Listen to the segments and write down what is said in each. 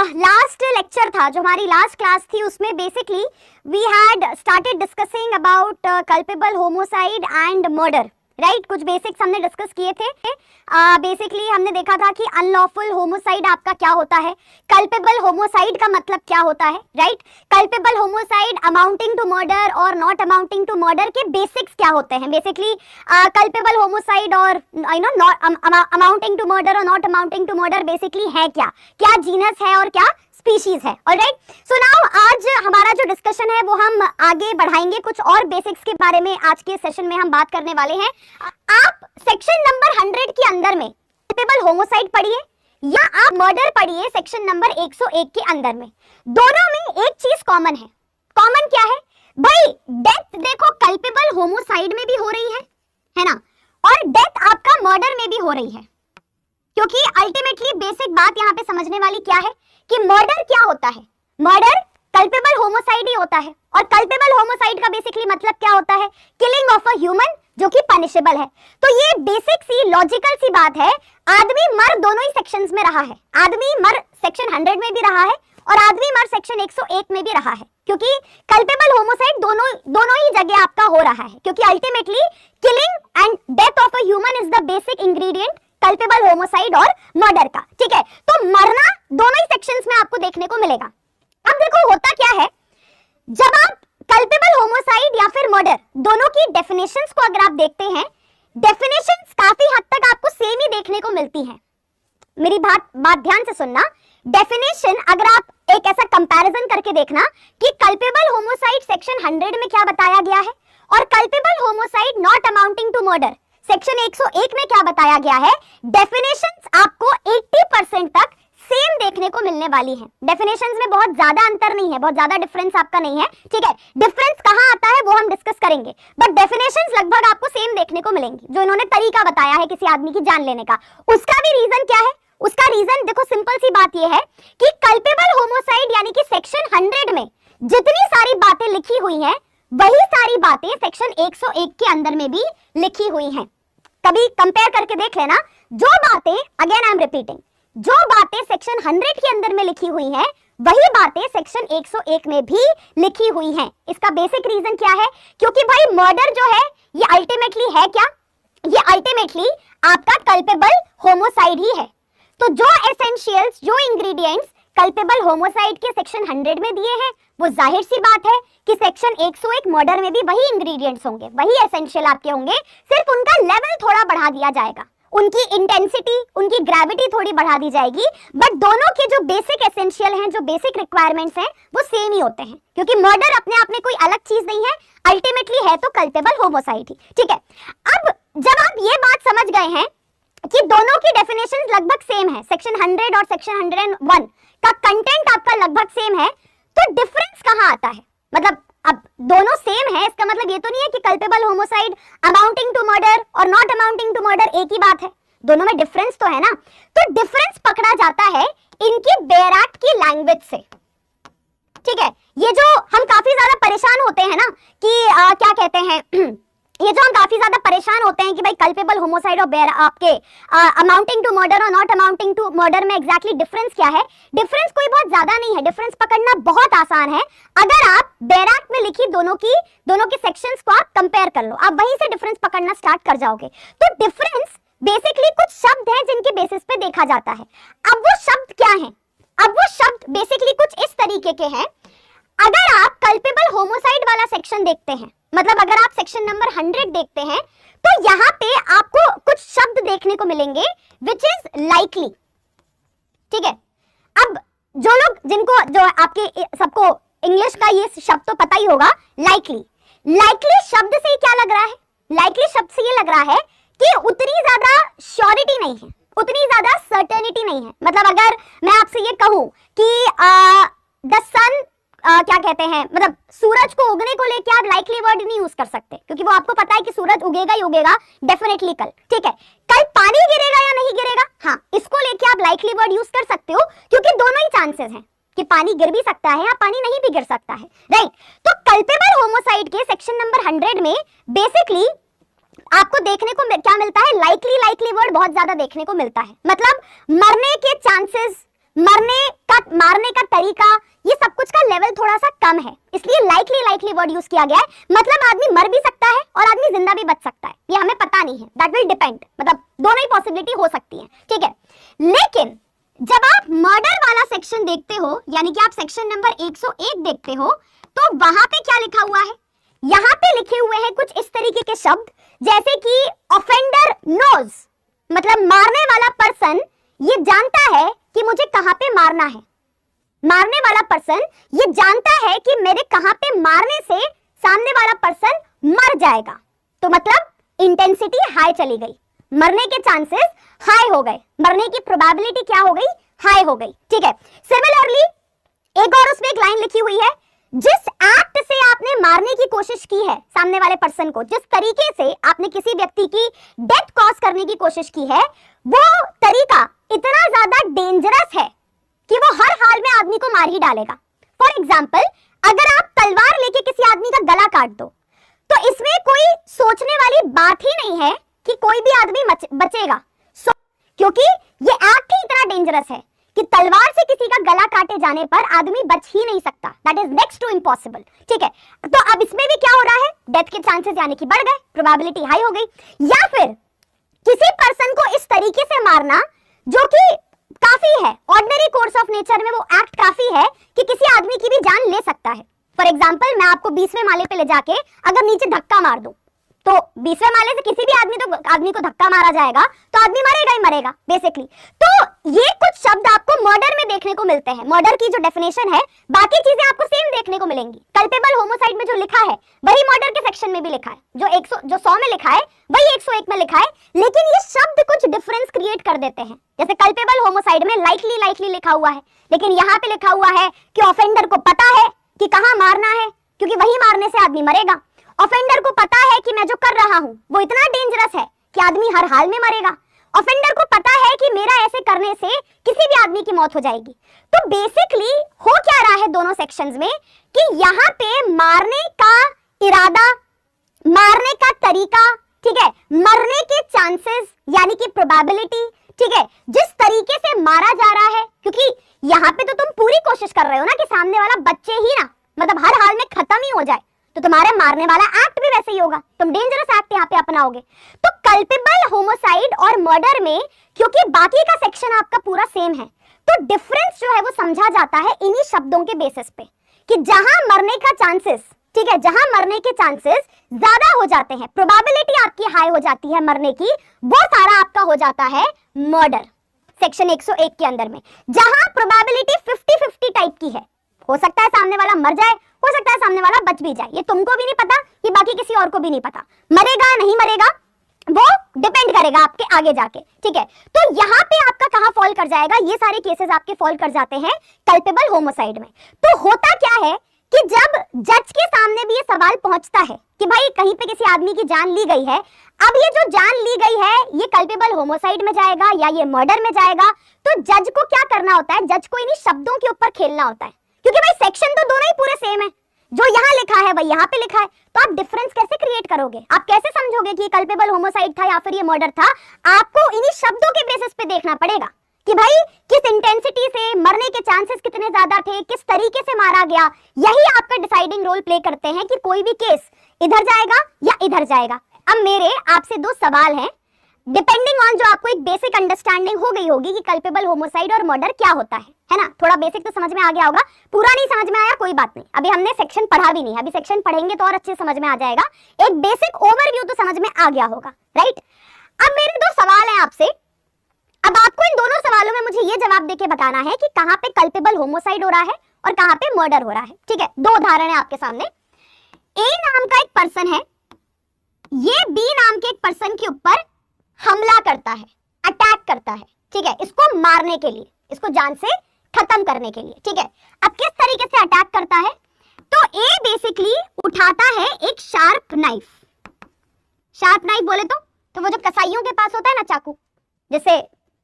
Last lecture था, जो हमारी लास्ट क्लास थी, उसमें basically we had started discussing about culpable homicide and murder, right. कुछ बेसिक्स हमने डिस्कस किए थे। बेसिकली हमने देखा था कि अनलॉफुल होमोसाइड आपका क्या होता है, कल्पेबल होमोसाइड का मतलब क्या होता है, right. Culpable homicide amounting to murder और नॉट अमाउंटिंग टू मर्डर के बेसिक्स क्या होते हैं। बेसिकली कल्पेबल होमोसाइड और अमाउंटिंग टू मर्डर और not amounting to murder basically है क्या जीनस है और क्या स्पीशीज है। ऑलराइट, सो नाउ आज हमारा जो डिस्कशन है वो हम आगे बढ़ाएंगे, कुछ और बेसिक्स के बारे में आज के सेशन में हम बात करने वाले हैं। आप सेक्शन नंबर 100 के अंदर में कल्पेबल होमोसाइड पढ़िए या आप मर्डर पढ़िए सेक्शन नंबर 101 के अंदर में, दोनों में एक चीज कॉमन है। कॉमन क्या है भाई? डेथ देखो कल्पेबल होमोसाइड में भी हो रही है ना, और डेथ आपका मर्डर में भी हो रही है। क्योंकि अल्टीमेटली बेसिक बात यहाँ पे समझने वाली क्या है कि मर्डर क्या होता है। मर्डर कल्पेबल होमोसाइड ही होता है, और कल्पेबल होमोसाइड का बेसिकली मतलब क्या होता है? किलिंग ऑफ अ ह्यूमन, जो कि पनिशेबल है। तो ये बेसिक सी लॉजिकल सी बात है। आदमी मर दोनों ही सेक्शंस में रहा है, आदमी मर सेक्शन 100 में भी रहा है और आदमी मर सेक्शन 101 में भी रहा है, क्योंकि कल्पेबल होमोसाइड दोनों ही जगह आपका हो रहा है। क्योंकि ultimately killing and death of a human is the basic ingredient culpable homicide और मर्डर का, ठीक है। तो मरना दोनों ही सेक्शंस में आपको देखने को मिलेगा। अब देखो होता क्या है, जब आप कल्पेबल होमोसाइड या फिर मर्डर दोनों की डेफिनेशंस को अगर आप देखते हैं, डेफिनेशंस काफी हद तक आपको सेम ही देखने को मिलती हैं। मेरी बात ध्यान से सुनना। डेफिनेशन अगर आप एक ऐसा कंपैरिजन करके देखना कि कल्पेबल होमोसाइड सेक्शन 100 में क्या बताया गया है और culpable homicide not amounting to murder section 101 में क्या बताया गया है, डेफिनेशंस आपको 80% तक सेम देखने को मिलने वाली है। डेफिनेशंस में बहुत ज्यादा अंतर नहीं है, बहुत ज्यादा डिफरेंस आपका नहीं है, ठीक है। डिफरेंस कहां आता है वो हम डिस्कस करेंगे, बट डेफिनेशंस लगभग आपको सेम देखने को मिलेंगी। जो इन्होंने तरीका बताया है किसी आदमी की जान लेने का, उसका भी रीजन क्या है? उसका रीजन देखो, सिंपल सी बात यह है कि कल्पेबल होमोसाइड यानी कि सेक्शन 100 में जितनी सारी बातें लिखी हुई हैं, वही सारी बातें सेक्शन 101 के अंदर में भी लिखी हुई हैं। कभी कंपेयर करके देख लेना, जो बातें, अगेन आई एम रिपीटिंग, जो बातें सेक्शन 100 के अंदर में लिखी हुई हैं, वही बातें सेक्शन 101 में भी लिखी हुई हैं। इसका बेसिक रीजन क्या है? क्योंकि भाई मर्डर जो है ये अल्टीमेटली है क्या? ये अल्टीमेटली आपका कल्पेबल होमोसाइड ही है। तो जो एसेंशियल्स, जो इंग्रेडिएंट्स कल्पेबल होमोसाइड के सेक्शन 100 में दिए हैं, वो जाहिर सी बात है कि सेक्शन 101 मर्डर में भी वही इंग्रेडिएंट्स होंगे, वही एसेंशियल आपके होंगे, सिर्फ उनका लेवल थोड़ा बढ़ा दिया जाएगा, उनकी इंटेंसिटी, उनकी ग्रेविटी थोड़ी बढ़ा दी जाएगी, बट दोनों के जो बेसिक एसेंशियल हैं, जो बेसिक रिक्वायरमेंट्स हैं, वो सेम ही होते हैं। क्योंकि मर्डर अपने आप में कोई अलग चीज नहीं है, अल्टीमेटली है तो कल्पेबल होमोसाइड ही, ठीक है। अब जब आप ये बात समझ गए हैं कि दोनों की डेफिनेशंस लगभग सेम है, सेक्शन 100 और सेक्शन 101 का कंटेंट आपका लगभग सेम है, तो डिफरेंस कहां आता है? मतलब अब दोनों सेम है, इसका मतलब ये तो नहीं है कि culpable homicide amounting to murder और नॉट अमाउंटिंग टू मर्डर एक ही बात है, दोनों में डिफरेंस तो है ना। तो डिफरेंस पकड़ा जाता है इनकी बेराट की लैंग्वेज से, ठीक है। ये जो हम काफी ज्यादा परेशान होते हैं ना कि क्या कहते हैं ये जो हम काफी ज्यादा परेशान होते हैं कि भाई कल्पेबल होमोसाइड और आपके अमाउंटिंग टू मर्डर और नॉट अमाउंटिंग टू मर्डर में एग्जैक्टली डिफरेंस क्या है? डिफरेंस कोई बहुत ज्यादा नहीं है, डिफरेंस पकड़ना बहुत आसान है। अगर आप बैराक में लिखी दोनों के सेक्शंस को आप कंपेयर कर लो, आप वहीं से डिफरेंस पकड़ना स्टार्ट कर जाओगे। तो डिफरेंस बेसिकली कुछ शब्द हैं जिनके बेसिस पे देखा जाता है। अब वो शब्द क्या हैं? अब वो शब्द बेसिकली कुछ इस तरीके के हैं। अगर आप कल्पेबल होमोसाइड वाला सेक्शन देखते हैं, मतलब अगर आप सेक्शन नंबर 100 देखते हैं, तो यहाँ पे आपको कुछ शब्द देखने को मिलेंगे विच इज लाइकली, ठीक है। अब जो लोग जो आपके सबको इंग्लिश का ये शब्द तो पता ही होगा, लाइकली शब्द से क्या लग रहा है? लाइकली शब्द से ये लग रहा है कि उतनी ज्यादा श्योरिटी नहीं है, उतनी ज्यादा सर्टेनिटी नहीं है। मतलब अगर मैं आपसे ये कहूं कि द सन क्या कहते हैं, मतलब सूरज को उगने को लेके आप लाइकली वर्ड नहीं यूज कर सकते, क्योंकि वो आपको पता है कि सूरज उगेगा ही उगेगा डेफिनेटली कल, ठीक है। कल पानी गिरेगा या नहीं गिरेगा, हाँ, इसको लेके आप लाइकली वर्ड यूज कर सकते हो, क्योंकि दोनों ही चांसेस हैं कि पानी गिर भी सकता है या पानी नहीं भी गिर सकता है, राइट। तो कल्पेबल होमोसाइड के सेक्शन नंबर 100 में बेसिकली आपको देखने को क्या मिलता है? लाइकली वर्ड बहुत ज्यादा देखने को मिलता है। मतलब मरने के चांसेस, मरने का मारने का तरीका, ये सब कुछ का लेवल थोड़ा सा कम है, इसलिए लाइकली वर्ड यूज किया गया है। मतलब आदमी मर भी सकता है और आदमी जिंदा भी बच सकता है, ये हमें पता नहीं है, दैट विल डिपेंड, मतलब दोनों ही पॉसिबिलिटी हो सकती है, ठीक है। लेकिन जब आप मर्डर वाला सेक्शन देखते हो, यानी कि आप सेक्शन नंबर 101 देखते हो, तो वहां पे क्या लिखा हुआ है, यहाँ पे लिखे हुए हैं कुछ इस तरीके के शब्द, जैसे कि ऑफेंडर नोज, मतलब मारने वाला पर्सन ये जानता है कि मुझे कहां पे मारना है, मारने वाला पर्सन ये जानता है कि मेरे कहां पे मारने से सामने वाला पर्सन मर जाएगा, तो मतलब इंटेंसिटी हाई चली गई, मरने के चांसेस हाई हो गए, मरने की प्रोबेबिलिटी क्या हो गई, हाई हो गई, ठीक है। सिमिलरली एक और उसमें एक लाइन लिखी हुई है, जिस एक्ट से आपने मारने की कोशिश की है सामने वाले पर्सन को, जिस तरीके से आपने किसी व्यक्ति की डेथ कॉज करने की कोशिश की है, वो तरीका इतना ज्यादा डेंजरस है कि वो हर हाल में आदमी को मार ही डालेगा। फॉर एग्जाम्पल, अगर आप तलवार लेके किसी आदमी का गला काट दो, तो इसमें कोई सोचने वाली बात ही नहीं है कि कोई भी आदमी बचेगा, क्योंकि ये एक्ट ही इतना डेंजरस है कि तलवार से किसी का गला काटे जाने पर आदमी बच ही नहीं सकता, that is next to impossible, ठीक है। तो अब इसमें भी क्या हो रहा है, डेथ के चांसेस यानी कि बढ़ गए, प्रोबेबिलिटी हाई हो गई। या फिर किसी पर्सन को इस तरीके से मारना जो कि काफी है, ऑर्डिनरी कोर्स ऑफ नेचर में वो एक्ट काफी है कि किसी आदमी की भी जान ले सकता है। फॉर एग्जाम्पल, मैं आपको 20वें माले पे ले जाके अगर नीचे धक्का मार दूं, तो 20वें माले से किसी भी आदमी को धक्का मारा जाएगा तो आदमी मरेगा ही मरेगा बेसिकली। तो ये कुछ शब्द आपको मर्डर में देखने को मिलते हैं, मर्डर की जो डेफिनेशन है, बाकी चीजें आपको सेम देखने को मिलेंगी। कल्पेबल होमोसाइड में जो लिखा है वही मर्डर के सेक्शन में भी लिखा है, जो 100 में लिखा है वही 101 में लिखा है, लेकिन ये शब्द कुछ डिफरेंस क्रिएट कर देते हैं। जैसे कल्पेबल होमोसाइड में लाइकली लिखा हुआ है, लेकिन यहाँ पे लिखा हुआ है कि ऑफेंडर को पता है कि कहाँ मारना है, क्योंकि वही मारने से आदमी मरेगा। ऑफेंडर को पता है कि मैं जो कर रहा हूं वो इतना डेंजरस है कि आदमी हर हाल में मरेगा। ऑफेंडर को पता है कि मेरा ऐसे करने से किसी भी आदमी की मौत हो जाएगी। तो बेसिकली हो क्या रहा है दोनों सेक्शंस में कि यहाँ पे मारने का इरादा, मारने का तरीका, ठीक है, मरने के चांसेस यानी कि प्रोबेबिलिटी, ठीक है, जिस तरीके से मारा जा रहा है, क्योंकि यहाँ पे तो तुम पूरी कोशिश कर रहे हो ना कि सामने वाला बच्चे ही ना, मतलब हर हाल में खत्म ही हो जाए, तो तुम्हारे मारने वाला एक्ट भी वैसे ही होगा, तुम डेंजरस एक्ट यहाँ पे अपनाओगे। तो कल्पेबल होमोसाइड और मर्डर में क्योंकि बाकी का सेक्शन आपका पूरा सेम है, तो डिफरेंस जो है वो समझा जाता है इन्हीं शब्दों के बेसिस पे, कि जहां मरने का चांसेस, ठीक है, जहां मरने के चांसेस ज्यादा हो जाते हैं, प्रोबेबिलिटी आपकी हाई हो जाती है मरने की, वो सारा आपका हो जाता है मर्डर सेक्शन 101 के अंदर में। जहां प्रोबेबिलिटी 50-50 टाइप की है, हो सकता है सामने वाला मर जाए, हो सकता है सामने वाला बच भी जाए, ये तुमको भी नहीं पता, ये बाकी किसी और को भी नहीं पता, मरेगा नहीं मरेगा वो डिपेंड करेगा आपके आगे जाके, ठीक है। तो यहाँ पे आपका कहाँ फॉल कर जाएगा, ये सारे केसेस आपके फॉल कर जाते हैं कल्पेबल होमोसाइड में। तो होता क्या है कि जब जज के सामने भी ये सवाल पहुंचता है कि भाई कहीं पे किसी आदमी की जान ली गई है, अब ये जो जान ली गई है ये कल्पेबल होमोसाइड में जाएगा या ये मर्डर में जाएगा, तो जज को क्या करना होता है, जज को इन्हीं शब्दों के ऊपर खेलना होता है, क्योंकि भाई सेक्शन तो दोनों ही पूरे सेम है, जो यहाँ लिखा है वही यहाँ पे लिखा है, तो आप डिफरेंस कैसे क्रिएट करोगे, आप कैसे समझोगे कि ये कल्पेबल होमोसाइड था या फिर ये मर्डर था। आपको इन्हीं शब्दों के बेसिस पे देखना पड़ेगा कि भाई किस इंटेंसिटी से, मरने के चांसेस कितने ज्यादा थे, किस तरीके से मारा गया, यही आपका डिसाइडिंग रोल प्ले करते हैं कि कोई भी केस इधर जाएगा या इधर जाएगा। अब मेरे आपसे दो सवाल हैं, डिपेंडिंग ऑन जो आपको एक बेसिक अंडरस्टैंडिंग हो गई होगी कि कल्पेबल होमोसाइड और मर्डर क्या होता है ना, थोड़ा बेसिक तो समझ में आ गया होगा, पूरा नहीं समझ में आया कोई बात नहीं, अभी हमने सेक्शन पढ़ा भी नहीं, अभी सेक्शन पढ़ेंगे तो और अच्छे समझ में आ जाएगा, एक बेसिक ओवरव्यू तो समझ में आ गया होगा, राइट। अब मेरे दो सवाल हैं आपसे, अब आपको इन दोनों सवालों में मुझे ये जवाब देके बताना है कि कहां पे कल्पेबल होमोसाइड हो रहा है और कहां पे मर्डर हो रहा है, ठीक है। दो उदाहरण है आपके सामने, ए नाम का एक पर्सन है, ये बी नाम के एक पर्सन के ऊपर हमला करता है, अटैक करता है, ठीक है, इसको मारने के लिए, इसको जान से खत्म करने के लिए, ठीक है। अब किस तरीके से अटैक करता है, तो ए बेसिकली उठाता है एक शार्प नाइफ, शार्प नाइफ बोले तो वो जो कसाईयों के पास होता है ना चाकू, जिससे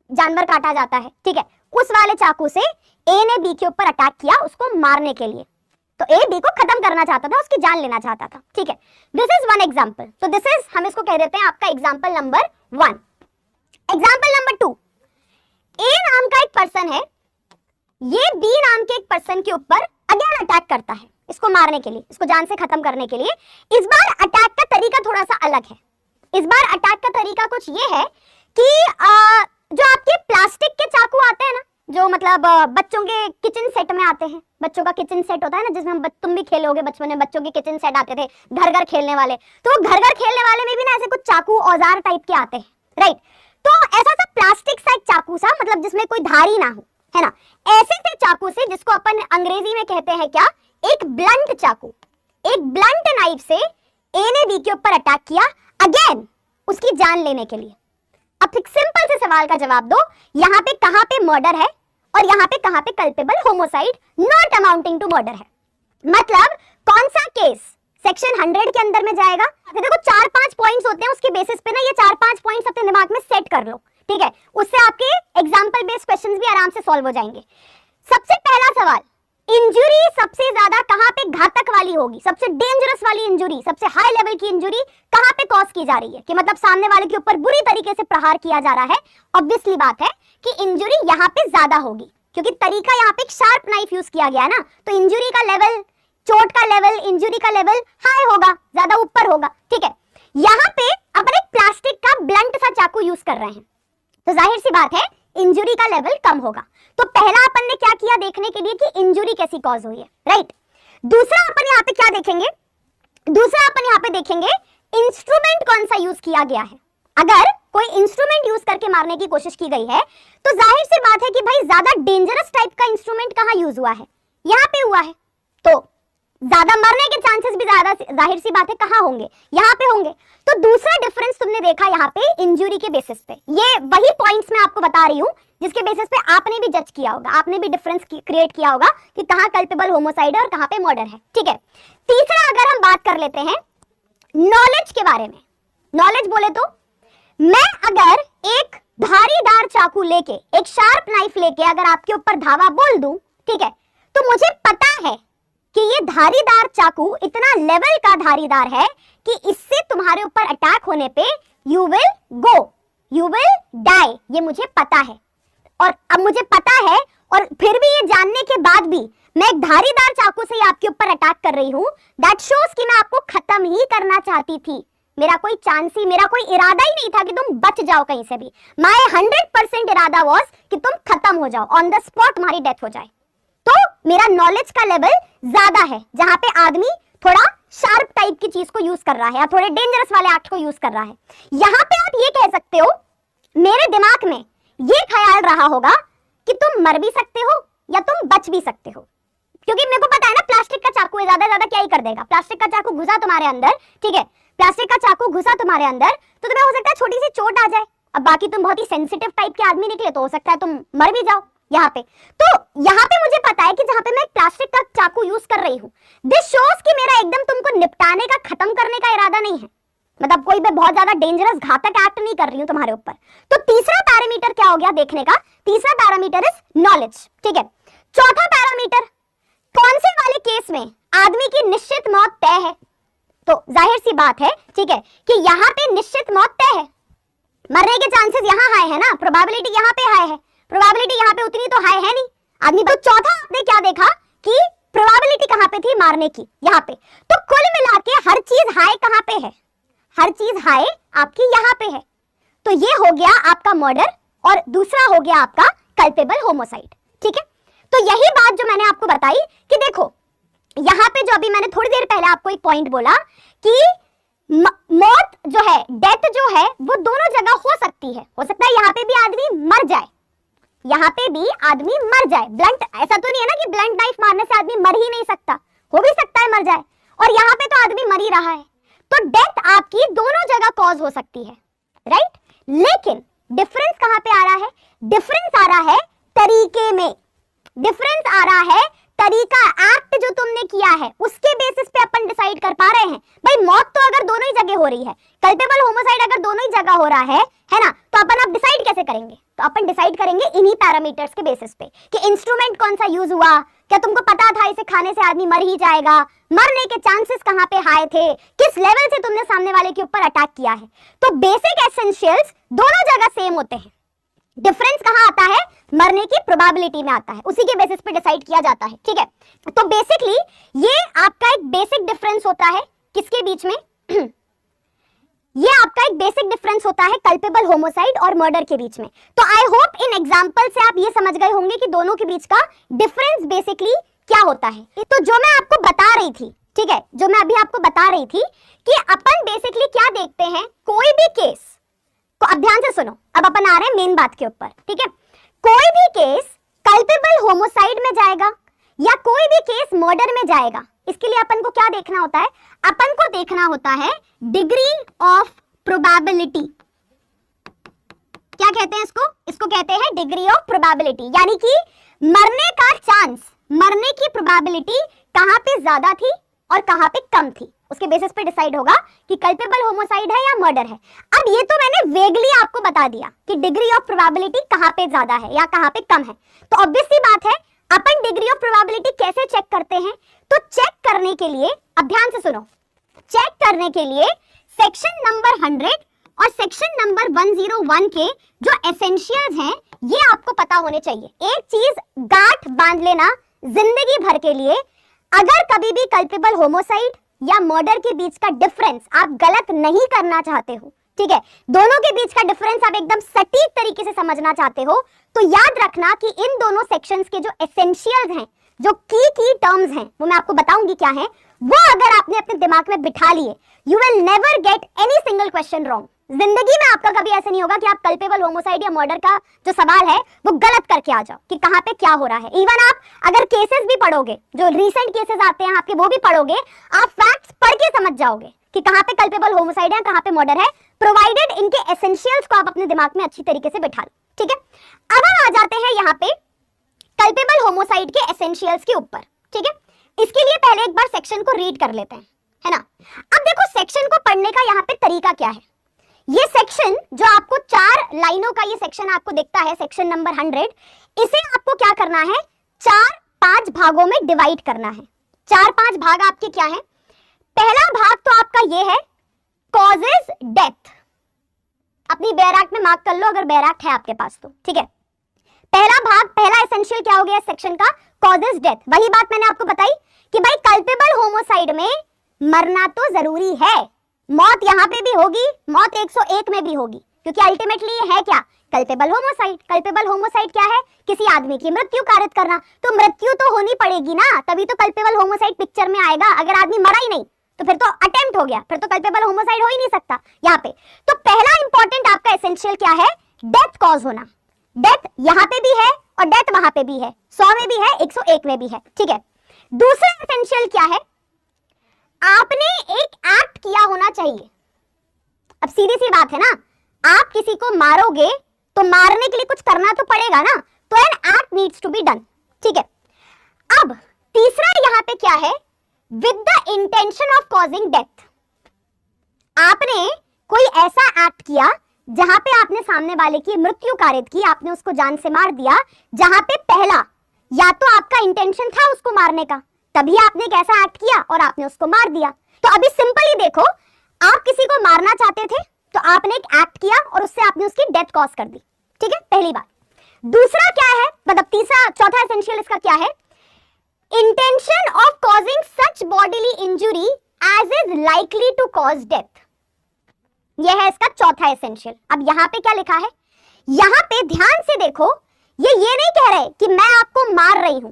जानवर काटा जाता है, ठीक है, उस वाले चाकू से ए ने बी के ऊपर अटैक किया उसको मारने के लिए, तो ए बी को खत्म करना चाहता था, उसकी जान लेना चाहता था, ठीक है। दिस इज वन एग्जांपल, तो दिस इज, हम इसको कह देते हैं आपका एग्जांपल नंबर 1। एग्जांपल नंबर 2, ए नाम का एक पर्सन है, ये बी नाम के एक पर्सन के ऊपर अगेन अटैक करता है, इसको मारने के लिए, इसको जान से खत्म करने के लिए। इस बार अटैक का तरीका थोड़ा सा अलग है। इस बार अटैक का तरीका कुछ ये है कि जो आपके प्लास्टिक के चाकू आते हैं ना, जो मतलब बच्चों के किचन सेट में आते हैं, बच्चों का किचन सेट होता है ना, जिसमें तुम भी खेले होगे बचपन में, बच्चों के किचन सेट आते थे घर घर खेलने वाले, तो घर घर खेलने वाले में भी ना ऐसे कुछ चाकू औजार टाइप के आते हैं, राइट। तो ऐसा सा प्लास्टिक सा एक चाकू सा, मतलब जिसमें कोई धारी ना हो, है ना, ऐसे से चाकू से, जिसको अपन अंग्रेजी में कहते हैं क्या, एक ब्लंट चाकू, एक ब्लंट नाइफ से ए ने बी के ऊपर अटैक किया अगेन उसकी जान लेने के लिए। अब एक सिंपल से सवाल का जवाब दो, यहाँ पे कहाँ पे मर्डर है और यहाँ पे कहाँ पे culpable homicide not amounting to murder है। मतलब कौन सा केस सेक्शन 100 के अंदर में जाएगा। देखो 4-5 पॉइंट्स होते हैं, उसके बेसिस पे ना ये 4-5 पॉइंट्स अपने दिमाग में सेट कर लो, ठीक है, उससे आपके एग्जाम्पल बेस्ड क्वेश्चंस भी आराम से सॉल्व हो जाएंगे। सबसे पहला सवाल, इंजुरी सबसे ज्यादा कहां पे घातक वाली होगी, सबसे डेंजरस वाली इंजुरी, सबसे हाई लेवल की इंजुरी कहां पे कॉज की जा रही है, कि मतलब सामने वाले के ऊपर बुरी तरीके से प्रहार किया जा रहा है। ऑब्वियसली बात है कि इंजुरी यहां पे ज्यादा होगी, क्योंकि तरीका यहाँ पे एक शार्प नाइफ यूज किया गया है ना, तो इंजुरी का लेवल, चोट का लेवल, इंजुरी का लेवल हाई होगा, ज्यादा ऊपर होगा, ठीक है। यहाँ पे अपन एक प्लास्टिक का ब्लंट सा चाकू यूज कर रहे हैं, तो जाहिर सी बात है इंजुरी का लेवल कम होगा। तो पहला अपन ने क्या किया देखने के लिए कि इंजुरी कैसी कॉज हुई है, राइट। दूसरा अपन यहाँ पे क्या देखेंगे, दूसरा अपन यहाँ पे देखेंगे इंस्ट्रूमेंट कौन सा यूज किया गया है। अगर कोई इंस्ट्रूमेंट यूज करके मारने की कोशिश की गई है तो जाहिर सी बात है कि भाई ज्यादा डेंजरस टाइप का इंस्ट्रूमेंट कहाँ यूज हुआ है, यहाँ पे हुआ है, तो ज्यादा मरने के चांसेस भी ज्यादा जाहिर सी बात है कहाँ होंगे, यहाँ पे होंगे। तो दूसरा डिफरेंस तुमने देखा यहाँ पे इंजुरी के बेसिस पे, ये वही पॉइंट्स मैं आपको बता रही हूँ जिसके बेसिस पे आपने भी जज किया होगा, आपने भी डिफरेंस क्रिएट किया होगा कि कहाँ कल्पेबल होमोसाइड है और कहाँ पे मर्डर है, ठीक है। तीसरा अगर हम बात कर लेते हैं नॉलेज के बारे में, नॉलेज बोले तो मैं अगर एक धारीदार चाकू लेके, एक शार्प नाइफ लेके अगर आपके ऊपर धावा बोल दूं, ठीक है, तो मुझे पता है कि ये धारीदार चाकू इतना लेवल का धारीदार है कि इससे तुम्हारे ऊपर अटैक होने पे you will go, you will die, ये मुझे पता है। और अब मुझे पता है और फिर भी ये जानने के बाद भी मैं एक धारीदार चाकू से आपके ऊपर अटैक कर रही हूं, दैट शोज कि मैं आपको खत्म ही करना चाहती थी। मेरा कोई चांस ही, मेरा कोई इरादा ही नहीं था कि तुम बच जाओ कहीं से भी। माय 100% इरादा वाज कि तुम खत्म हो जाओ, ऑन द स्पॉट तुम्हारी डेथ हो जाए। तो मेरा नॉलेज का लेवल ज्यादा है, जहां पे आदमी थोड़ा शार्प टाइप की चीज को यूज कर रहा है या थोड़े डेंजरस वाले एक्ट को यूज कर रहा है। यहां पे आप ये कह सकते हो, मेरे दिमाग में ये ख्याल रहा होगा कि तुम मर भी सकते हो या तुम बच भी सकते हो, क्योंकि मेरे को पता है ना प्लास्टिक का चाकू है, ज्यादा क्या ही कर देगा। प्लास्टिक का चाकू घुसा तुम्हारे अंदर, ठीक है, प्लास्टिक का चाकू घुसा तुम्हारे अंदर तो तुम्हें हो सकता है छोटी सी चोट आ जाए। अब बाकी तुम बहुत ही सेंसिटिव टाइप के आदमी निकले तो हो सकता है तुम मर भी जाओ यहाँ पे। तो यहाँ पे मुझे पता है कि जहाँ पे मैं प्लास्टिक का चाकू यूज कर रही हूँ, दिस शोज कि मेरा एकदम तुमको निपटाने का, खत्म करने का इरादा नहीं है, मतलब कोई भी बहुत ज्यादा डेंजरस घातक एक्ट नहीं कर रही हूँ तुम्हारे ऊपर। तो तीसरा पैरामीटर क्या हो गया देखने का, तीसरा पैरामीटर इज नॉलेज, ठीक है। चौथा पैरामीटर, कौन से वाले केस में आदमी की निश्चित मौत तय है, तो जाहिर सी बात है, ठीक है, कि यहाँ पे निश्चित मौत तय है, मरने के चांसेस यहाँ हाई है ना, प्रोबेबिलिटी यहाँ पे हाई है, प्रोबेबिलिटी यहाँ पे उतनी तो हाई है नहीं आदमी। तो चौथा आपने क्या देखा कि प्रोबेबिलिटी कहाँ पे थी मारने की, यहाँ पे। तो कुल मिला के हर चीज हाई कहाँ पे है, हर चीज हाई आपकी यहाँ पे है। तो ये हो गया आपका मर्डर और दूसरा हो गया आपका कल्पेबल होमोसाइड, ठीक है। तो यही बात जो मैंने आपको बताई कि देखो यहाँ पे जो अभी मैंने थोड़ी देर पहले आपको एक पॉइंट बोला कि मौत जो है, डेथ जो है, वो दोनों जगह हो सकती है। हो सकता है यहाँ पे भी आदमी मर जाए, यहाँ पे भी आदमी मर जाए। ब्लंट, ऐसा तो नहीं है ना कि ब्लंट नाइफ मारने से आदमी मर ही नहीं सकता, हो भी सकता है मर जाए, और यहाँ पे तो आदमी मर ही रहा है। तो डेथ आपकी दोनों जगह कॉज हो सकती है, राइट। लेकिन डिफरेंस कहाँ पे आ रहा है, डिफरेंस आ रहा है तरीके में, डिफरेंस आ रहा है तरीका, एक्ट जो तुमने किया है उसके बेसिस पे अपन डिसाइड कर पा रहे हैं। भाई मौत तो अगर दोनों ही जगह हो रही है, कल्पेबल होमोसाइड अगर दोनों ही जगह हो रहा है ना, तो अपन अब डिसाइड कैसे करेंगे, तो अपन डिसाइड करेंगे इन्हीं पैरामीटर्स के बेसिस पे कि इंस्ट्रूमेंट कौन सा यूज हुआ, क्या तुमको पता था इसे खाने से आदमी मर ही जाएगा, मरने के चांसेस कहाँ पे हाई थे, किस लेवल से तुमने सामने वाले के ऊपर अटैक किया है। तो बेसिक एसेंशियल्स दोनों जगह सेम होते हैं, डिफरेंस कहाँ आता है? मरने की प्रोबेबिलिटी में आता है, उसी के बेसिस पे डिसाइड किया जाता है, ठीक है। तो बेसिकली ये आपका एक बेसिक डिफरेंस होता है किसके बीच में? ये आपका एक बेसिक डिफरेंस होता है कल्पेबल होमोसाइड और मर्डर के बीच में। तो आई होप इन एग्जांपल से आप ये समझ गए होंगे कि दोनों के बीच का डिफरेंस बेसिकली क्या होता है। तो जो मैं आपको बता रही थी, ठीक है, जो मैं अभी आपको बता रही थी कि अपन बेसिकली क्या देखते हैं, कोई भी केस को, अब ध्यान से सुनो, अब अपन आ रहे हैं मेन बात के ऊपर, ठीक है। कोई भी केस कल्पेबल होमोसाइड में जाएगा या कोई भी केस मर्डर में जाएगा, इसके लिए अपन को क्या देखना होता है? अपन को देखना होता है डिग्री ऑफ प्रोबेबिलिटी। क्या कहते हैं इसको? इसको कहते हैं डिग्री ऑफ प्रोबेबिलिटी, यानी कि मरने का चांस, मरने की प्रोबेबिलिटी कहां पे ज्यादा थी और कहां पे कम थी, उसके बेसिस पे डिसाइड होगा कि कल्पेबल होमोसाइड है या मर्डर है। अब ये तो मैंने वेगली आपको बता दिया कि डिग्री ऑफ प्रोबेबिलिटी कहां पे ज्यादा है या कहां पे कम है। तो ऑब्वियस सी बात है, अपन डिग्री ऑफ प्रोबेबिलिटी कैसे चेक करते हैं? तो चेक करने के लिए, अब ध्यान से सुनो, चेक करने के लिए सेक्शन नंबर 100 और सेक्शन नंबर 101 के जो एसेंशियल्स हैं ये आपको पता होने चाहिए। एक चीज गांठ बांध लेना जिंदगी भर के लिए, अगर कभी भी कल्पेबल होमोसाइड या मर्डर के बीच का डिफरेंस आप गलत नहीं करना चाहते हो, ठीक है, दोनों के बीच का डिफरेंस आप एकदम सटीक तरीके से समझना चाहते हो, तो याद रखना कि इन दोनों सेक्शंस के जो एसेंशियल्स हैं, जो की टर्म्स हैं, वो मैं आपको बताऊंगी क्या है, वो अगर आपने अपने दिमाग में बिठा लिए, you will never get any single question wrong. जिंदगी में आपका कभी ऐसा नहीं होगा कि आप कल्पेबल होमोसाइड या मर्डर का जो सवाल है वो गलत करके आ जाओ कि कहां पे क्या हो रहा है। इवन आप अगर केसेस भी पढ़ोगे, जो रीसेंट केसेस आते हैं आपके, वो भी पढ़ोगे, आप फैक्ट्स पढ़ के समझ जाओगे कि कहां पे कल्पेबल होमोसाइड है, कहां पे मर्डर है, प्रोवाइडेड इनके एसेंशियल्स को आप अपने दिमाग में अच्छी तरीके से बिठा लो, ठीक है। अब हम आ जाते हैं यहाँ पे कल्पेबल होमोसाइड के एसेंशियल्स के ऊपर, ठीक है। इसके लिए पहले एक बार सेक्शन को रीड कर लेते हैं, है ना। अब देखो सेक्शन को पढ़ने का यहाँ पे तरीका क्या है। ये सेक्शन जो आपको 4 लाइनों का ये सेक्शन आपको दिखता है, सेक्शन नंबर 100, इसे आपको क्या करना है? 4-5 भागों में डिवाइड करना है। 4-5 भाग आपके क्या है? पहला भाग तो आपका ये है कॉजेज डेथ। अपनी बैराक में मार्क कर लो अगर बैराक है आपके पास तो, ठीक है। पहला भाग, पहला एसेंशियल क्या हो गया सेक्शन का? Causes death. वही बात मैंने आपको बताई कि भाई कल्पेबल होमोसाइड में मरना तो जरूरी है, मौत यहां पे भी होगी, मौत 101 में भी होगी, क्योंकि अल्टीमेटली ये है क्या? Culpable homicide. कल्पेबल होमोसाइड क्या है? किसी आदमी की मृत्यु कारित करना। तो मृत्यु तो होनी पड़ेगी ना, तभी तो कल्पेबल होमोसाइड पिक्चर में आएगा। अगर आदमी मरा ही नहीं तो फिर तो अटेम्प्ट हो गया, फिर तो कल्पेबल होमोसाइड हो ही नहीं सकता यहाँ पे। तो पहला इंपॉर्टेंट आपका एसेंशियल क्या है? डेथ कॉज होना। डेथ यहाँ पे भी है और डेथ वहां पे भी है, 100 में भी है, 101 में भी है, ठीक है। दूसरा एसेंशियल क्या है? आपने एक एक्ट किया होना चाहिए। अब सीधी सी बात है ना, आप किसी को मारोगे तो मारने के लिए कुछ करना तो पड़ेगा ना, तो an act needs to be done, ठीक है। अब तीसरा यहां पे क्या है? With the intention of causing death. आपने कोई ऐसा एक्ट किया जहां पे आपने सामने वाले की मृत्यु कारित की, आपने उसको जान से मार दिया, जहां पे पहला या तो आपका इंटेंशन था उसको मारने का, तभी आपने एक ऐसा एक्ट किया और आपने उसको मार दिया। तो अभी सिंपली देखो, आप किसी को मारना चाहते थे तो आपने एक एक्ट किया और उससे आपने उसकी डेथ कॉज कर दी, ठीक है, पहली बात। दूसरा क्या है, मतलब तीसरा, चौथा एसेंशियल इसका क्या है? Intention of causing such bodily injury as is likely to cause death. यह है इसका चौथा एसेंशियल। अब यहां पे क्या लिखा है? यहां पे ध्यान से देखो, ये नहीं कह रहे कि मैं आपको मार रही हूं,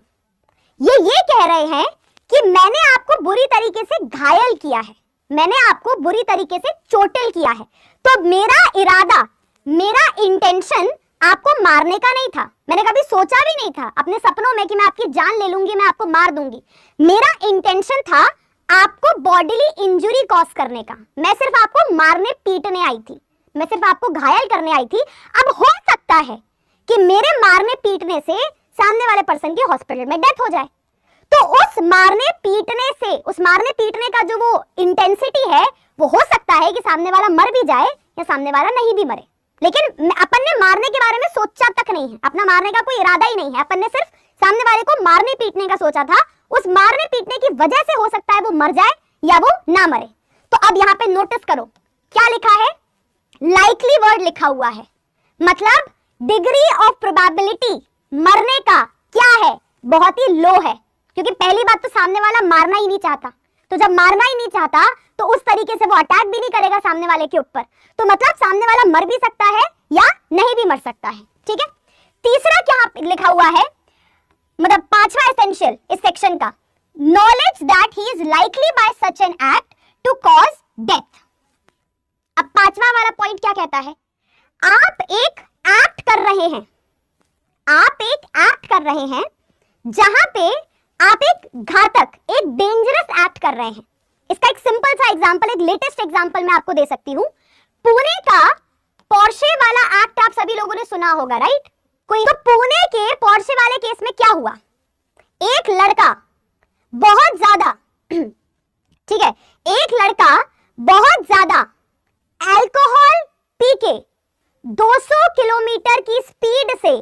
ये कह रहे हैं कि मैंने आपको बुरी तरीके से घायल किया है, मैंने आपको बुरी तरीके से चोटिल किया है। तो मेरा इरादा, मेरा इंटेंशन आपको मारने का नहीं था, मैंने कभी सोचा भी नहीं था अपने सपनों में कि मैं आपकी जान ले लूंगी, मैं आपको मार दूंगी। मेरा इंटेंशन था आपको बॉडीली इंजुरी कॉज करने का। मैं सिर्फ आपको मारने पीटने आई थी, मैं सिर्फ आपको घायल करने आई थी। अब हो सकता है कि मेरे मारने पीटने से सामने वाले पर्सन की हॉस्पिटल में डेथ हो जाए, तो उस मारने पीटने से, उस मारने पीटने का जो वो इंटेंसिटी है, वो हो सकता है कि सामने वाला मर भी जाए या सामने वाला नहीं भी मरे, लेकिन अपन ने मारने के बारे में सोचा तक नहीं है, अपना मारने का कोई इरादा ही नहीं है, अपन ने सिर्फ सामने वाले को मारने पीटने का सोचा था। उस मारने पीटने की वजह से हो सकता है वो मर जाए या वो ना मरे। तो अब यहाँ पे नोटिस करो क्या लिखा है? लाइकली वर्ड लिखा हुआ है, मतलब डिग्री ऑफ प्रोबेबिलिटी मरने का क्या है, बहुत ही लो है, क्योंकि पहली बात तो सामने वाला मारना ही नहीं चाहता, तो जब मारना ही नहीं चाहता तो उस तरीके से वो अटैक भी नहीं करेगा सामने वाले के ऊपर, तो मतलब सामने वाला मर भी सकता है या नहीं भी मर सकता है। ठीक है, तीसरा क्या लिखा हुआ है, मतलब पांचवा एसेंशियल इस सेक्शन का, knowledge that he is likely by such an act to cause death. अब पांचवा वाला पॉइंट क्या कहता है, आप एक एक्ट कर रहे हैं, आप एक एक्ट कर रहे हैं जहां पे आप एक घातक, एक डेंजरस एक्ट कर रहे हैं। इसका एक सिंपल सा एग्जांपल, एक लेटेस्ट एग्जांपल मैं आपको दे सकती हूं। पुणे का पोर्शे वाला एक्ट आप सभी लोगों ने सुना होगा, राइट? कोई तो पुणे के पोर्शे वाले केस में क्या हुआ, एक लड़का बहुत ज्यादा ठीक है, एक लड़का बहुत ज्यादा अल्कोहल पी के 200 किलोमीटर की स्पीड से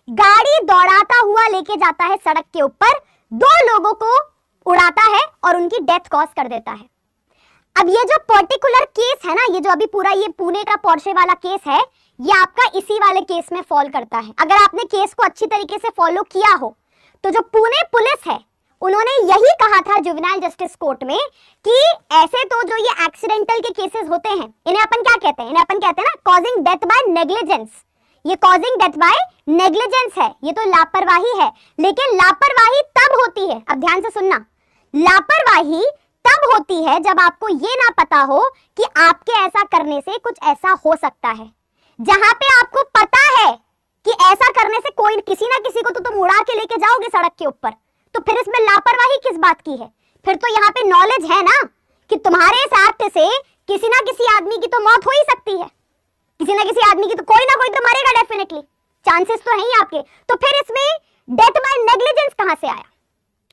गाड़ी दौड़ाता हुआ लेके जाता है सड़क के ऊपर, दो लोगों को उड़ाता है और उनकी डेथ कॉज कर देता है। अब ये जो पर्टिकुलर केस है ना, ये जो अभी पूरा ये पुणे का पोर्शे वाला केस है, ये आपका इसी वाले केस में फॉल करता है। अगर आपने केस को अच्छी तरीके से फॉलो किया हो तो जो पुणे पुलिस है उन्होंने यही कहा था जुवेनाइल जस्टिस कोर्ट में कि ऐसे तो जो ये एक्सीडेंटल के केसेस होते हैं, इन्हें अपन क्या कहते हैं, इन्हें अपन कहते हैं ना कॉजिंग डेथ बाय नेग्लिजेंस। ये कॉजिंग डेथ बाय नेग्लिजेंस है, ये तो लापरवाही है, लेकिन लापरवाही तब होती है, अब ध्यान से सुनना, लापरवाही तब होती है जब आपको ये ना पता हो कि आपके ऐसा करने से कुछ ऐसा हो सकता है। जहां पे आपको पता है कि ऐसा करने से कोई किसी ना किसी को तो तुम उड़ा के लेके जाओगे सड़क के ऊपर, तो फिर इसमें लापरवाही किस बात की है? फिर तो यहाँ पे नॉलेज है ना कि तुम्हारे इस एक्ट से किसी ना किसी आदमी की तो मौत हो ही सकती है, किसी ना किसी आदमी की तो कोई ना कोई तो मरेगा डेफिनेटली, चांसेस तो है ही आपके। तो फिर इसमें डेथ बाय नेग्लिजेंस कहां से आया,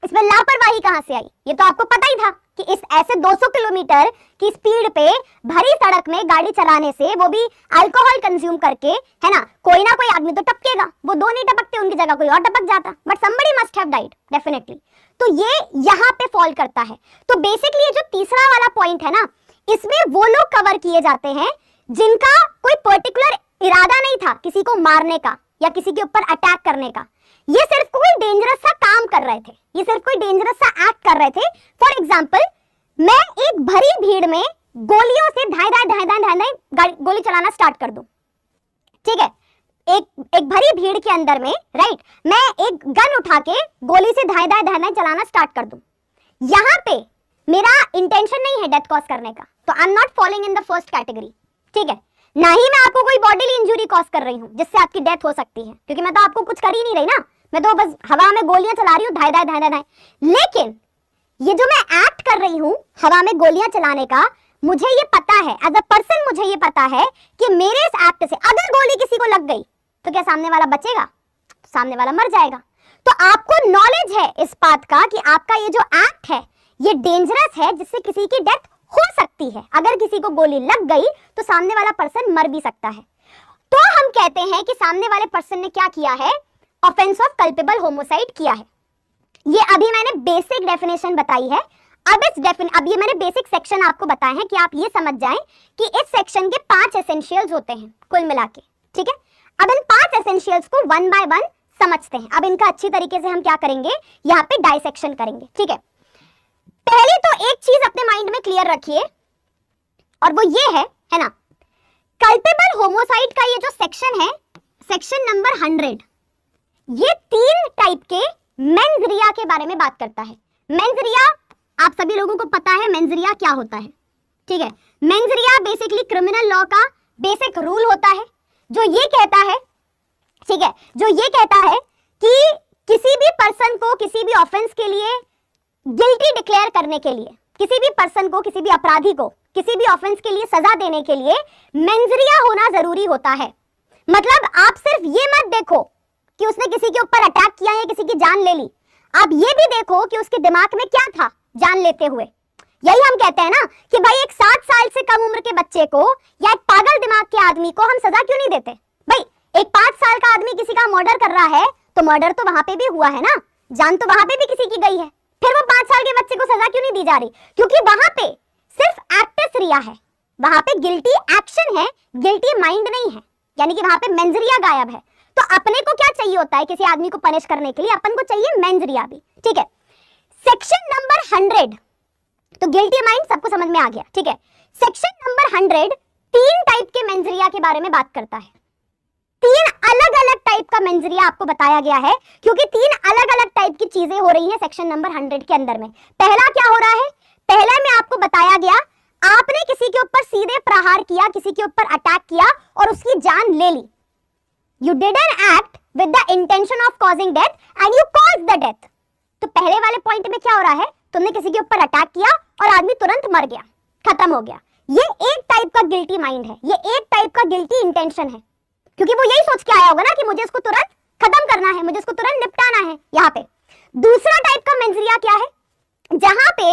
इसमें लापरवाही कहां से आई? ये तो आपको पता ही था कि इस ऐसे 200 किलोमीटर की स्पीड पे भरी सड़क में गाड़ी चलाने से, वो भी अल्कोहल कंज्यूम करके, है ना, कोई ना कोई आदमी तो टपकेगा, वो दो नहीं टपकते, उनकी जगह कोई और टपक जाता, but somebody must have died definitely. तो ये यहाँ पे फॉल करता है। तो बेसिकली ये जो तीसरा वाला पॉइंट है ना, इसमें वो लोग कवर किए जाते हैं जिनका कोई पर्टिकुलर इरादा नहीं था किसी को मारने का या किसी के ऊपर अटैक करने का, ये सिर्फ कोई डेंजरस सा काम कर रहे थे, ये सिर्फ कोई डेंजरस सा एक्ट कर रहे थे। फॉर एग्जांपल, मैं एक भरी भीड़ में गोलियों से धाय गोली चलाना स्टार्ट कर दूं, ठीक है, एक भरी भीड़ के अंदर में, राइट, मैं एक गन उठा के गोली से धाय चलाना स्टार्ट कर दूं। यहां पे मेरा इंटेंशन नहीं है डेथ कॉज करने का, तो I am not following in the first category, ठीक है, ना ही मैं आपको कोई बॉडीली इंजरी कॉज कर रही हूं जिससे आपकी डेथ हो सकती है, क्योंकि मैं तो आपको कुछ कर ही नहीं रही ना, मैं तो बस हवा में गोलियां चला रही हूं धाय। लेकिन ये जो मैं एक्ट कर रही हूं हवा में गोलियां चलाने का, मुझे ये पता है, एज अ पर्सन मुझे ये पता है कि मेरे इस एक्ट से अगर गोली किसी को लग गई तो क्या सामने वाला बचेगा? सामने वाला मर जाएगा। तो आपको नॉलेज है इस बात का कि आपका ये जो एक्ट है ये डेंजरस है, जिससे किसी की डेथ हो सकती है। अगर किसी को गोली लग गई तो सामने वाला पर्सन मर भी सकता है। तो हम कहते हैं कि सामने वाले पर्सन ने क्या किया है, ऑफेंस ऑफ कल्पेबल होमोसाइड किया है। ये अभी मैंने बेसिक डेफिनेशन बताई है। अब ये मैंने बेसिक सेक्शन आपको बताए हैं कि आप ये समझ जाएं कि इस सेक्शन के 5 एसेंशियल्स होते हैं कुल मिला के, ठीक है। अब इन 5 एसेंशियल्स को वन बाय वन समझते हैं। अब इनका अच्छी तरीके से हम क्या करेंगे, यहाँ पे डाइसेक्शन करेंगे, ठीक है। पहले तो एक चीज अपने माइंड में क्लियर रखिए, और वो ये है ना, कल्पेबल होमोसाइड का ये जो सेक्शन है, सेक्शन नंबर 100, ये 3 टाइप के मेंस रिया के बारे में बात करता है। मेंस रिया आप सभी लोगों को पता है मेंस रिया क्या होता है, ठीक है। मेंस रिया बेसिकली क्रिमिनल लॉ का बेसिक रूल होता है, जो ये कहता है, ठीक है, जो ये कहता है कि किसी भी पर्सन को किसी भी ऑफेंस के लिए गिल्टी डिक्लेयर करने के लिए, किसी भी पर्सन को, किसी भी अपराधी को किसी भी ऑफेंस के लिए सजा देने के लिए मेंस रिया होना जरूरी होता है। मतलब आप सिर्फ ये मत देखो कि उसने किसी के ऊपर अटैक किया है, किसी की जान ले ली, आप ये भी देखो कि उसके दिमाग में क्या था जान लेते हुए। यही हम कहते हैं ना कि भाई एक 7 साल से कम उम्र के बच्चे को या एक पागल दिमाग के आदमी को हम सजा क्यों नहीं देते? भाई एक 5 साल का आदमी किसी का मर्डर कर रहा है तो मर्डर तो वहां पे भी हुआ है ना, जान तो वहां पे भी किसी की गई है, फिर वो 5 साल के बच्चे को सजा क्यों नहीं दी जा रही? क्योंकि वहां पे सिर्फ एक्टस रिया है, वहां पे गिल्टी एक्शन है, गिल्टी माइंड नहीं है, यानी कि वहां पे मेंस रिया गायब है। तो अपने को क्या चाहिए होता है किसी आदमी को पनिश करने के लिए? अपन को चाहिए मेंस रिया भी, ठीक है। सेक्शन नंबर 100, तो गिल्टी माइंड सबको समझ में आ गया, ठीक है। सेक्शन नंबर 100 तीन टाइप के मेंस रिया के बारे में बात करता है। तीन अलग अलग टाइप का मेंस रिया आपको बताया गया है, क्योंकि तीन अलग अलग टाइप की चीजें हो रही हैं सेक्शन नंबर 100 के अंदर में। पहला क्या हो रहा है? पहले में आपको बताया गया, आपने किसी के ऊपर सीधे प्रहार किया, किसी के ऊपर अटैक किया और उसकी जान ले ली। You did an act with the intention of causing death and you caused the death. तो पहले वाले पॉइंट में क्या हो रहा है? तुमने किसी के ऊपर अटैक किया और आदमी तुरंत मर गया, खत्म हो गया। ये एक टाइप का गिल्टी माइंड है, ये एक टाइप का गिल्टी इंटेंशन है, क्योंकि वो यही सोच के आया होगा ना कि मुझे इसको तुरंत खत्म करना है, मुझे इसको तुरंत निपटाना है। यहाँ पे दूसरा टाइप का मेंस रिया क्या है? जहां पे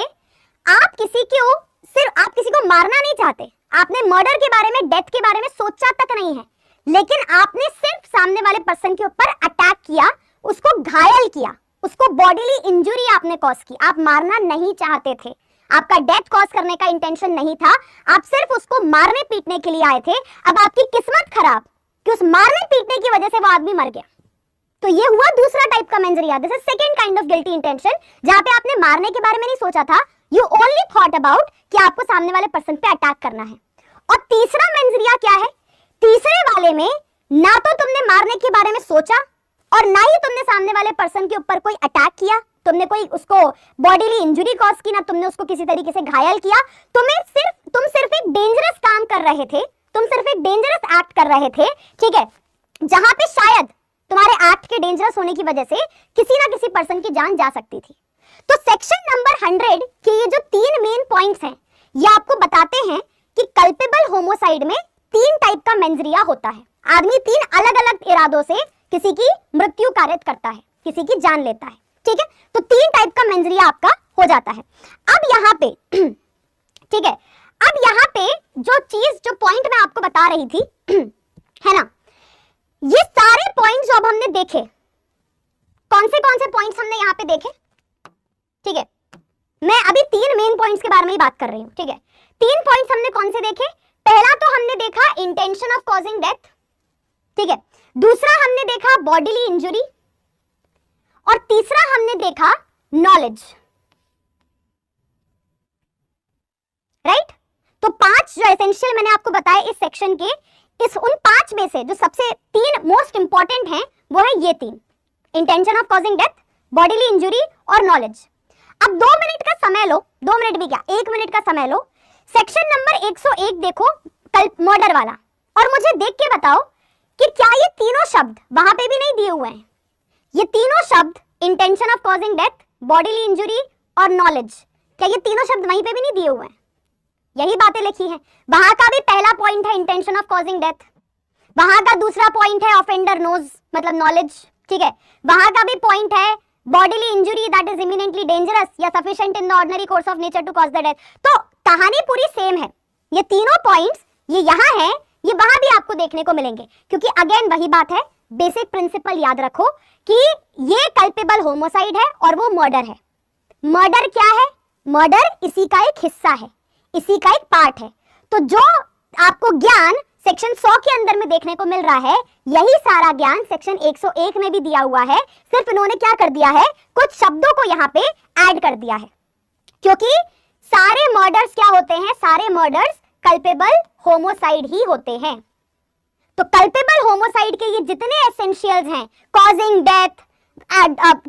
आप किसी को मारना नहीं चाहते, आपने मर्डर के बारे में, डेथ के बारे में सोचा तक नहीं है, लेकिन आपने सिर्फ सामने वाले पर्सन के ऊपर अटैक किया, उसको घायल किया, उसको बॉडीली इंजरी आपने कॉज की। आप मारना नहीं चाहते थे, आपका डेथ कॉज करने का इंटेंशन नहीं था, आप सिर्फ उसको मारने पीटने के लिए आए थे। अब आपकी किस्मत खराब कि उस मारने पीटने की वजह से वो आदमी मर गया। तो ये हुआ दूसरा टाइप का mains Riya. This is second kind of guilty intention, जहां पे आपने मारने के बारे में नहीं सोचा था, यू ओनली थॉट अबाउट कि आपको सामने वाले पर्सन पे अटैक करना है। और तीसरा मेंस रिया क्या है? तीसरे वाले में ना तो तुमने मारने के बारे में सोचा और ना ही तुमने सामने वाले पर्सन के ऊपर कोई अटैक किया, तुमने कोई उसको बॉडीली इंजरी कॉज की, ना तुमने उसको किसी तरीके से घायल किया। तुम सिर्फ एक डेंजरस काम कर रहे थे, तुम सिर्फ एक डेंजरस एक्ट कर रहे थे, ठीक है, जहां पे शायद तुम्हारे एक्ट के डेंजरस होने की वजह से किसी ना किसी पर्सन की जान जा सकती थी। तो सेक्शन नंबर 100 के ये जो तीन मेन पॉइंट्स हैं, ये आपको बताते हैं कि कल्पेबल होमोसाइड में तीन टाइप का मेंस रिया होता है। आदमी तीन अलग अलग इरादों से किसी की मृत्यु कारित करता है, किसी की जान लेता है, ठीक है। तो तीन टाइप का मेंस रिया आपका हो जाता है। अब यहाँ पे ठीक है, अब यहाँ पे जो पॉइंट मैं आपको बता रही थी है ना, ये सारे पॉइंट्स जो अब हमने देखे, कौन से पॉइंट्स हमने यहाँ पे देखे, ठीक है, मैं अभी तीन मेन पॉइंट्स के बारे में ही बात कर रही हूँ, ठीक है। तीन पॉइंट्स हमने कौन से देखे? पहला तो हमने देखा इंटेंशन ऑफ कॉजिंग डेथ, ठीक है। दूसरा हमने देखा बॉडीली इंजरी, और तीसरा हमने देखा नॉलेज, राइट। तो पांच जो एसेंशियल मैंने आपको बताया इस सेक्शन के, उन पांच में से जो सबसे तीन मोस्ट इंपॉर्टेंट हैं वो है ये तीन, intention of causing death, bodily injury और नॉलेज। अब 2 मिनट का समय लो, 2 मिनट भी क्या, 1 मिनट का समय लो, सेक्शन नंबर 101 देखो, मर्डर वाला, और मुझे देख के बताओ कि क्या ये तीनों शब्द वहां पे भी नहीं दिए हुए हैं? ये तीनों शब्द intention of causing death, bodily injury और नॉलेज, क्या ये तीनों शब्द वहीं पे भी नहीं दिए हुए हैं? यही बातें लिखी हैं। वहां का भी पहला पॉइंट है इंटेंशन ऑफ कॉजिंग डेथ, वहां का दूसरा पॉइंट है ऑफेंडर नोज मतलब नॉलेज, ठीक है। वहां का भी पॉइंट है bodily injury that is imminently dangerous या sufficient in the ordinary course of nature to cause the death. तो कहानी पूरी सेम है, ये तीनों पॉइंट्स ये यहाँ है, ये वहां भी आपको देखने को मिलेंगे, क्योंकि अगेन वही बात है, बेसिक प्रिंसिपल याद रखो कि ये कल्पेबल होमोसाइड है और वो मर्डर है। मर्डर क्या है? मर्डर इसी का एक हिस्सा है, इसी का एक पार्ट है। तो जो आपको ज्ञान सेक्शन 100 के अंदर में देखने को मिल रहा है, यही सारा ज्ञान सेक्शन 101 में भी दिया हुआ है, सिर्फ इन्होंने क्या कर दिया है, कुछ शब्दों को यहाँ पे ऐड कर दिया है, क्योंकि सारे मर्डर्स क्या होते हैं, सारे मर्डर्स कल्पेबल होमोसाइड ही होते हैं। तो कल्पेबल होमोसाइड के ये जितने एसेंशियल्स हैं, causing death,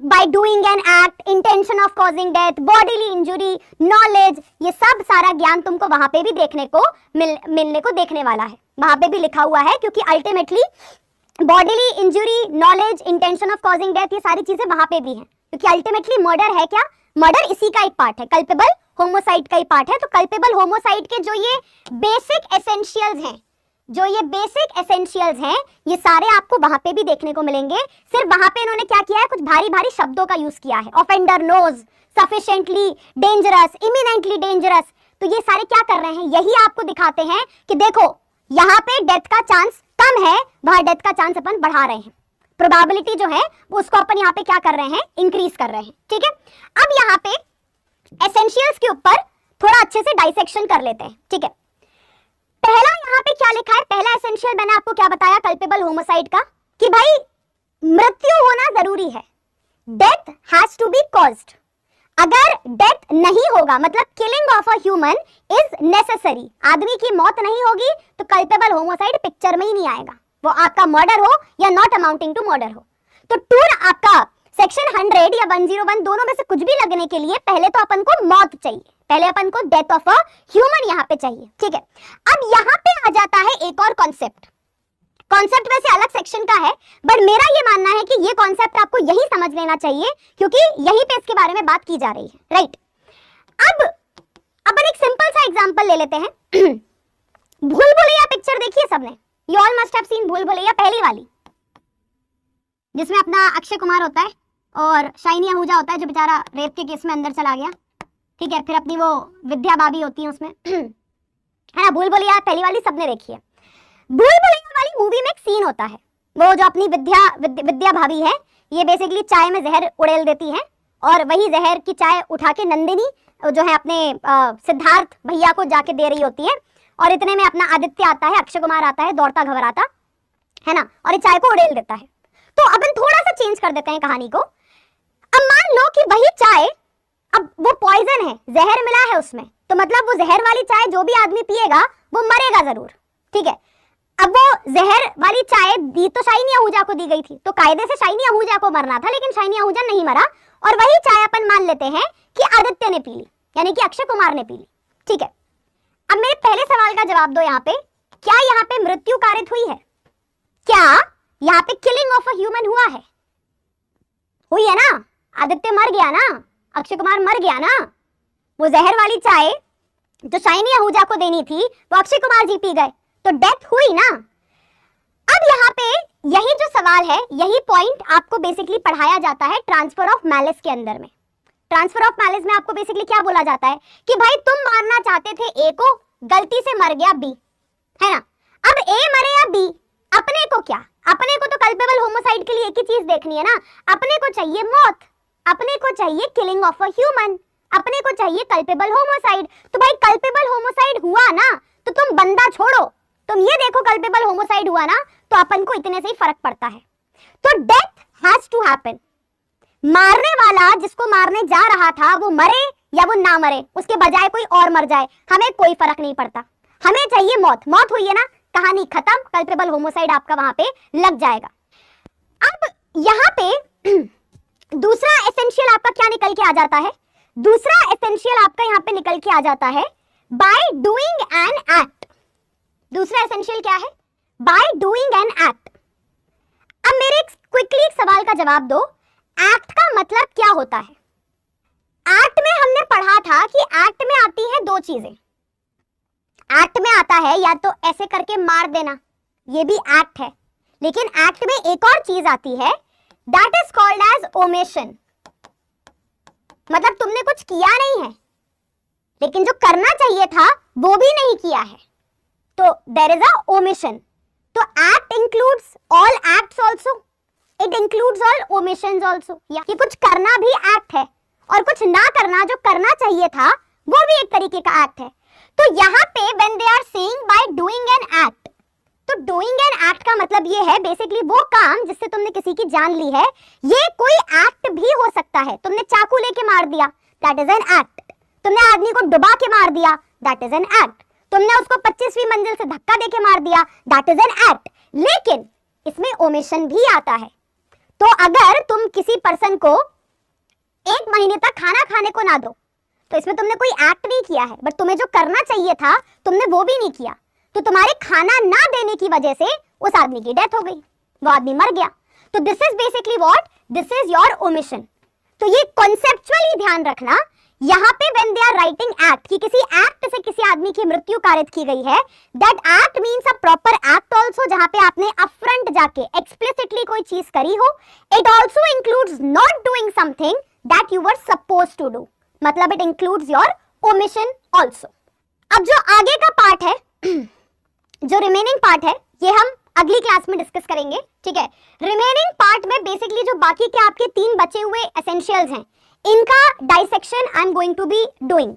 by doing an act, intention of causing death, bodily injury, knowledge, ये सब सारा ज्ञान तुमको वहां पे भी देखने को मिलने को देखने वाला है, वहां पे भी लिखा हुआ है, क्योंकि ultimately bodily injury, knowledge, intention of causing death, ये सारी चीजें वहां पे भी हैं, क्योंकि अल्टीमेटली मर्डर है क्या, मर्डर इसी का एक पार्ट है, कल्पेबल होमोसाइड का ही पार्ट है। तो कल्पेबल होमोसाइड के जो ये बेसिक एसेंशियल्स हैं, जो ये बेसिक एसेंशियल्स हैं, ये सारे आपको वहां पे भी देखने को मिलेंगे। सिर्फ वहां पे इन्होंने क्या किया है, कुछ भारी भारी शब्दों का यूज किया है, offender knows, sufficiently dangerous, imminently dangerous. तो ये सारे क्या कर रहे हैं, यही आपको दिखाते हैं कि देखो यहाँ पे डेथ का चांस कम है, वहां डेथ का चांस अपन बढ़ा रहे हैं, प्रोबेबिलिटी जो है वो उसको अपन यहाँ पे क्या कर रहे हैं, इंक्रीज कर रहे हैं, ठीक है। अब यहाँ पे एसेंशियल्स के ऊपर थोड़ा अच्छे से डाइसेक्शन कर लेते हैं, ठीक है। पहला यहाँ पे क्या लिखा है, पहला एसेंशियल मैंने आपको क्या बताया कल्पेबल होमोसाइड का, कि भाई मृत्यु होना जरूरी है, death has to be caused. अगर डेथ नहीं होगा मतलब killing of a human is necessary, आदमी की मौत नहीं होगी तो कल्पेबल होमोसाइड पिक्चर में ही नहीं आएगा, वो आपका मर्डर हो या नॉट अमाउंटिंग टू मर्डर हो। तो टूर आपका सेक्शन 100 या 101 दोनों में से कुछ भी लगने के लिए पहले तो अपन को मौत चाहिए, पहले अपन को डेथ ऑफ अ ह्यूमन यहाँ पे चाहिए, ठीक है। अब यहाँ पे आ जाता है एक और कॉन्सेप्ट, कॉन्सेप्ट वैसे अलग सेक्शन का है बट मेरा ये मानना है कि ये कॉन्सेप्ट आपको यही समझ लेना चाहिए क्योंकि यहीं पे इसके बारे में बात की जा रही है, राइट। अब अपन एक सिंपल सा एग्जांपल ले लेते हैं। भूल भुलैया पिक्चर देखिए सबने, you all must have seen भूल भुलैया, पहली वाली जिसमें अपना अक्षय कुमार होता है और शाइनी आहूजा होता है जो बेचारा रेप के केस में अंदर चला गया, ठीक है। फिर अपनी वो विद्या भाभी होती है उसमें, है ना। भूल भुलैया पहली वाली सबने देखी है। भूल भुलैया वाली मूवी में एक सीन होता है, वो जो अपनी विद्या भाभी है ये बेसिकली चाय में जहर उड़ेल देती है और वही जहर की चाय उठा के नंदिनी जो है अपने सिद्धार्थ भैया को जाके दे रही होती है और इतने में अपना आदित्य आता है, अक्षय कुमार आता है दौड़ता घबराता, है ना, और ये चाय को उड़ेल देता है। तो अपन थोड़ा सा चेंज कर देते हैं कहानी को। अब मान लो कि वही चाय, अब वो पॉइजन है, जहर मिला है उसमें, तो मतलब वो जहर वाली चाय जो भी आदमी पिएगा वो मरेगा जरूर, ठीक है। अब वो जहर वाली चाय दी तो शाइनी आहूजा को दी गई थी, तो कायदे से शाइनी आहूजा को मरना था, लेकिन शाइनी आहूजा नहीं मरा और वही चाय अपन मान लेते हैं कि आदित्य ने पी ली, यानी कि अक्षय कुमार ने पी ली, ठीक है। अब मेरे पहले सवाल का जवाब दो, यहाँ पे क्या यहाँ पे मृत्यु कारित हुई है? क्या यहाँ पे किलिंग ऑफ अ ह्यूमन हुआ है? हुई है ना, आदित्य मर गया ना, अक्षय कुमार मर गया ना, वो जहर वाली चाय जो शाइनी आहूजा को देनी थी वो अक्षय कुमार जी पी गए, तो डेथ हुई ना। अब यहाँ पे यही जो सवाल है, यही पॉइंट आपको बेसिकली पढ़ाया जाता है ट्रांसफर ऑफ मैलिस के अंदर में। ट्रांसफर ऑफ मैलिस में आपको बेसिकली क्या बोला जाता है कि भाई तुम मारना चाहते थे ए को, गलती से मर गया बी, है ना। अब ए मरे या बी, अपने को क्या, अपने को तो कल्पेबल होमोसाइड के लिए एक ही चीज देखनी है ना, अपने को चाहिए मौत, अपने को चाहिए किलिंग ऑफ अ ह्यूमन, अपने को चाहिए कल्पेबल होमोसाइड। तो भाई कल्पेबल होमोसाइड हुआ ना, तो तुम बंदा छोड़ो, तुम ये देखो कल्पेबल होमोसाइड हुआ ना, तो अपन को इतने से ही फर्क पड़ता है। तो डेथ हैज टू हैपन, मारने वाला जिसको मारने जा रहा था वो मरे या वो ना मरे, उसके बजाय कोई और मर जाए, हमें कोई फर्क नहीं पड़ता, हमें चाहिए मौत। मौत हुई है ना, कहानी खत्म, कल्पेबल होमोसाइड आपका वहां पे लग जाएगा। अब यहाँ पे दूसरा एसेंशियल आपका क्या निकल के आ जाता है? दूसरा एसेंशियल आपका यहाँ पे निकल के आ जाता है बाय डूइंग एन एक्ट। दूसरा एसेंशियल क्या है? Bye doing an act. अब मेरे क्विकली एक सवाल का जवाब दो, एक्ट का मतलब क्या होता है? एक्ट में हमने पढ़ा था कि एक्ट में आती है दो चीजें। एक्ट में आता है या तो ऐसे करके मार देना, ये भी एक्ट है, लेकिन एक्ट में एक और चीज आती है that is called as omission. मतलब तुमने कुछ किया नहीं है लेकिन जो करना चाहिए था वो भी नहीं किया है, तो देयर इज अ ओमिशन। तो act includes all acts also, it includes all omissions also. कि कुछ करना भी एक्ट है और कुछ ना करना जो करना चाहिए था वो भी एक तरीके का एक्ट है। तो यहाँ पे when they are saying by doing an act, तो डूइंग एन एक्ट का मतलब ये है बेसिकली वो काम जिससे तुमने किसी की जान ली है। ये कोई एक्ट भी हो सकता है, तुमने चाकू लेके मार दिया, दैट इज एन एक्ट। तुमने आदमी को डुबा के मार दिया, दैट इज एन एक्ट। तुमने उसको 25वीं मंजिल से धक्का देके मार दिया, दैट इज एन एक्ट। लेकिन इसमें ओमिशन भी आता है। तो अगर तुम किसी पर्सन को 1 महीने तक खाना खाने को ना दो, तो इसमें तुमने कोई एक्ट नहीं किया है, बट तुम्हें जो करना चाहिए था तुमने वो भी नहीं किया, तो तुम्हारे खाना ना देने की वजह से उस आदमी की डेथ हो गई, वो आदमी मर गया। तो this is basically what, this is your omission. तो ये कॉन्सेप्चुअली ध्यान रखना यहाँ पे when they are writing act कि किसी एक्ट से किसी आदमी की मृत्यु कारित की गई है, that act means a proper act also, जहां पे आपने अपफ्रंट जाके एक्सप्लिसिटली कोई चीज करी हो। It also includes not doing something that you were supposed to do, मतलब it includes your omission also. अब जो आगे का पार्ट है, जो रिमेनिंग पार्ट है, ये हम अगली क्लास में डिस्कस करेंगे, ठीक है। रिमेनिंग पार्ट में बेसिकली जो बाकी के आपके 3 बचे हुए एसेंशियल्स हैं, इनका dissection I am going to be doing.